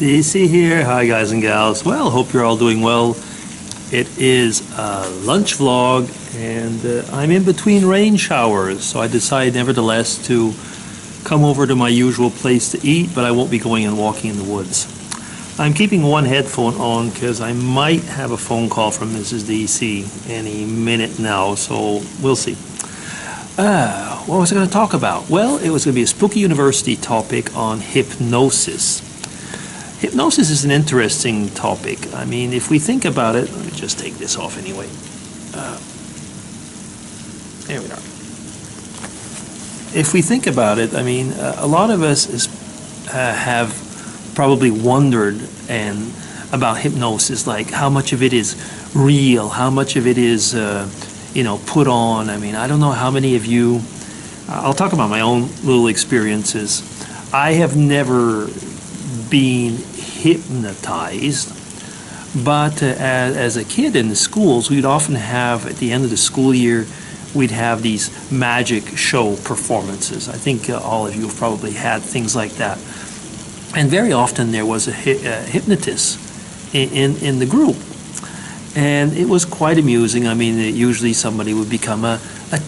DC here. Hi guys and gals. Well, hope you're all doing well. It is a lunch vlog and I'm in between rain showers, so I decided nevertheless to come over to my usual place to eat, but I won't be going and walking in the woods. I'm keeping one headphone on because I might have a phone call from Mrs. DC any minute now, so we'll see. What was I going to talk about? Well, it was going to be a SpookyUniversity topic on hypnosis. Hypnosis is an interesting topic. I mean, if we think about it, let me just take this off anyway. There we are. If we think about it, I mean, a lot of us have probably wondered about hypnosis, like how much of it is real, how much of it is, put on. I mean, I don't know how many of you, I'll talk about my own little experiences. I have never been hypnotized, but as a kid in the schools, we'd often have, at the end of the school year, we'd have these magic show performances. I think all of you have probably had things like that. And very often there was a hypnotist in the group. And it was quite amusing. I mean, usually somebody would become a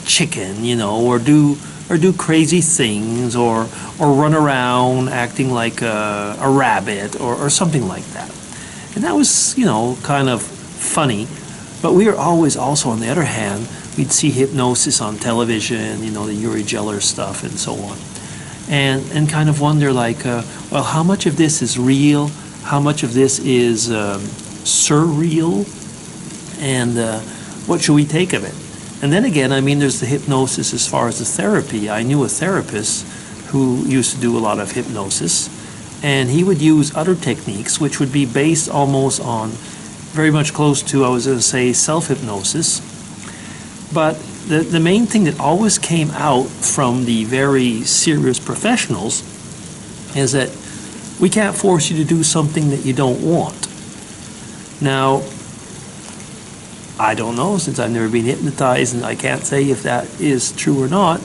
chicken, or do crazy things, or run around acting like a rabbit, or something like that. And that was, kind of funny. But we were always also, on the other hand, we'd see hypnosis on television, the Uri Geller stuff and so on. And kind of wonder, like, well, how much of this is real? How much of this is surreal? And what should we take of it? And then again, I mean, there's the hypnosis as far as the therapy. I knew a therapist who used to do a lot of hypnosis, and he would use other techniques which would be based almost on very much close to, I was going to say, self-hypnosis. But the main thing that always came out from the very serious professionals is that we can't force you to do something that you don't want. Now, I don't know, since I've never been hypnotized, and I can't say if that is true or not.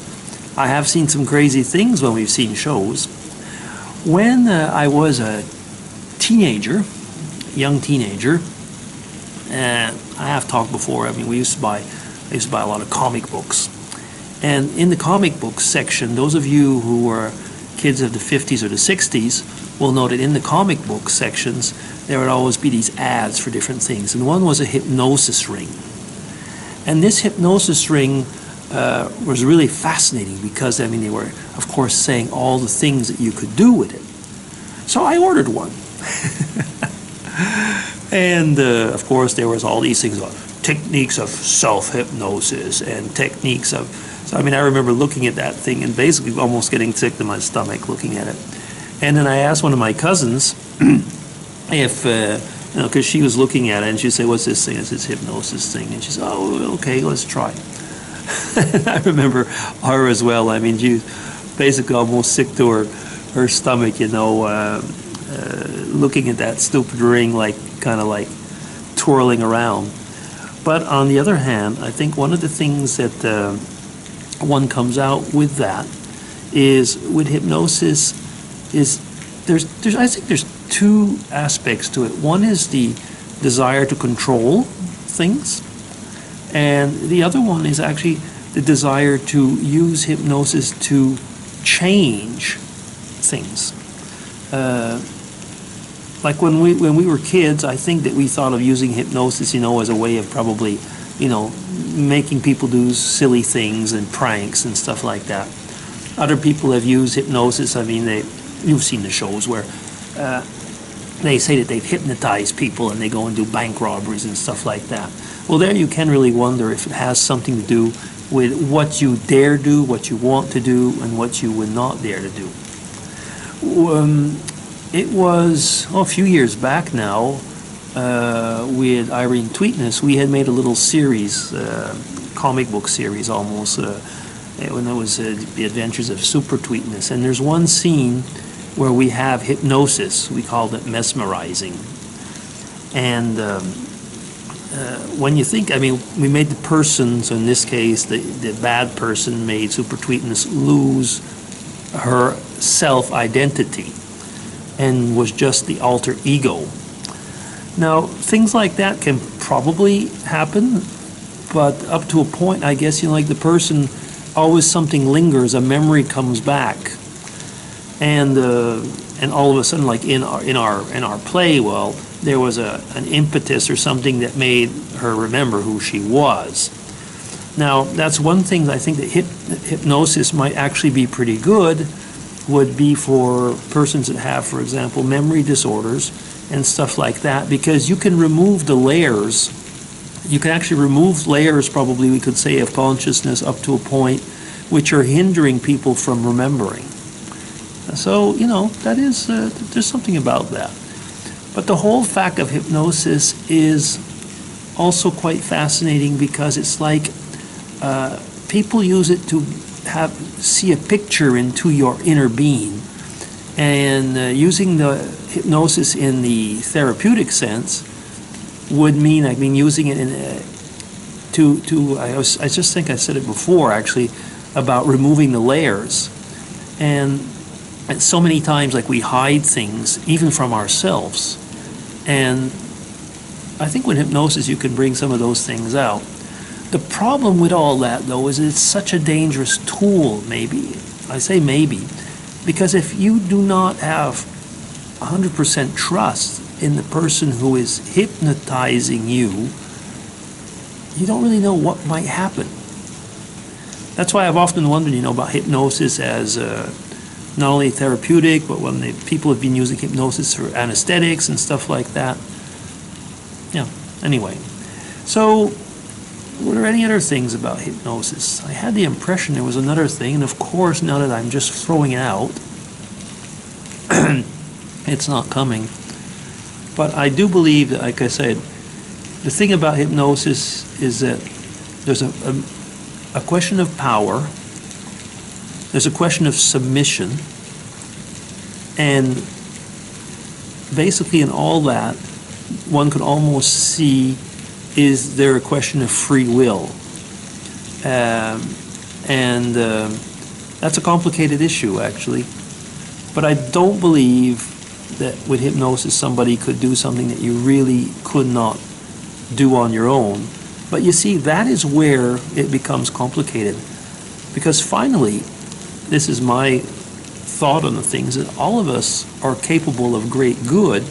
I have seen some crazy things when we've seen shows. When I was a teenager, young teenager, and I have talked before, I mean, I used to buy a lot of comic books. And in the comic book section, those of you who were kids of the 50s or the 60s will know that in the comic book sections, there would always be these ads for different things. And one was a hypnosis ring. And this hypnosis ring was really fascinating because, I mean, they were, of course, saying all the things that you could do with it. So I ordered one. And, of course, there was all these things about techniques of self-hypnosis and techniques of... So, I mean, I remember looking at that thing and basically almost getting sick to my stomach looking at it. And then I asked one of my cousins if, because she was looking at it, and she said, "What's this thing?" It's this hypnosis thing. And she said, "Oh, okay, let's try." I remember her as well. I mean, she was basically almost sick to her stomach, looking at that stupid ring, like kind of like twirling around. But on the other hand, I think one of the things that one comes out with that is with hypnosis is I think there's two aspects to it. One is the desire to control things, and the other one is actually the desire to use hypnosis to change things. Like when we were kids, I think that we thought of using hypnosis, as a way of probably, making people do silly things and pranks and stuff like that. Other people have used hypnosis. I mean, you've seen the shows where they say that they've hypnotized people and they go and do bank robberies and stuff like that. Well, there you can really wonder if it has something to do with what you dare do, what you want to do, and what you would not dare to do. It was a few years back now, with Irene Tweetness, we had made a little series, comic book series almost, when it was The Adventures of Super Tweetness. And there's one scene where we have hypnosis. We called it mesmerizing. And when you think, I mean, we made the person, so in this case, the bad person made Super Tweetness lose her self-identity. and was just the alter ego. Now, things like that can probably happen, but up to a point, I guess, like the person, always something lingers, a memory comes back, and all of a sudden, like in our play, well, there was an impetus or something that made her remember who she was. Now, that's one thing I think that hypnosis might actually be pretty good, would be for persons that have, for example, memory disorders and stuff like that, because you can remove the layers. You can actually remove layers, probably we could say, of consciousness up to a point which are hindering people from remembering. So, that is, there's something about that. But the whole fact of hypnosis is also quite fascinating, because it's like people use it to see a picture into your inner being. And using the hypnosis in the therapeutic sense would mean, using it in I just think I said it before, actually, about removing the layers. And so many times, like, we hide things even from ourselves. And I think with hypnosis you can bring some of those things out. The problem with all that, though, is it's such a dangerous tool, maybe. I say maybe, because if you do not have 100% trust in the person who is hypnotizing you, you don't really know what might happen. That's why I've often wondered, about hypnosis as not only therapeutic, but when people have been using hypnosis for anesthetics and stuff like that. Yeah, anyway. So, were there any other things about hypnosis? I had the impression there was another thing, and of course, now that I'm just throwing it out, it's not coming. But I do believe that, like I said, the thing about hypnosis is that there's a question of power, there's a question of submission, and basically in all that, one could almost see, is there a question of free will? And that's a complicated issue, actually. But I don't believe that with hypnosis somebody could do something that you really could not do on your own. But you see, that is where it becomes complicated. Because finally, this is my thought on the things, that all of us are capable of great good,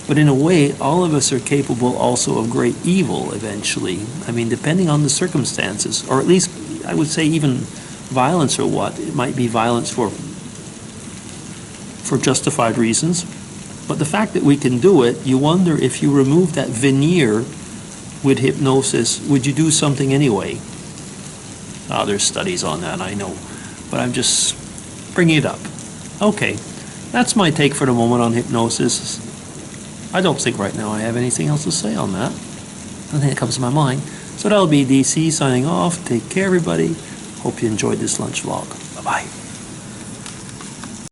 but in a way, all of us are capable also of great evil eventually. Depending on the circumstances, or at least I would say even violence or what. It might be violence for justified reasons. But the fact that we can do it, you wonder if you remove that veneer with hypnosis, would you do something anyway? There's studies on that, I know. But I'm just bringing it up. Okay, that's my take for the moment on hypnosis. I don't think right now I have anything else to say on that. Nothing that comes to my mind. So that'll be DC signing off. Take care, everybody. Hope you enjoyed this lunch vlog. Bye-bye.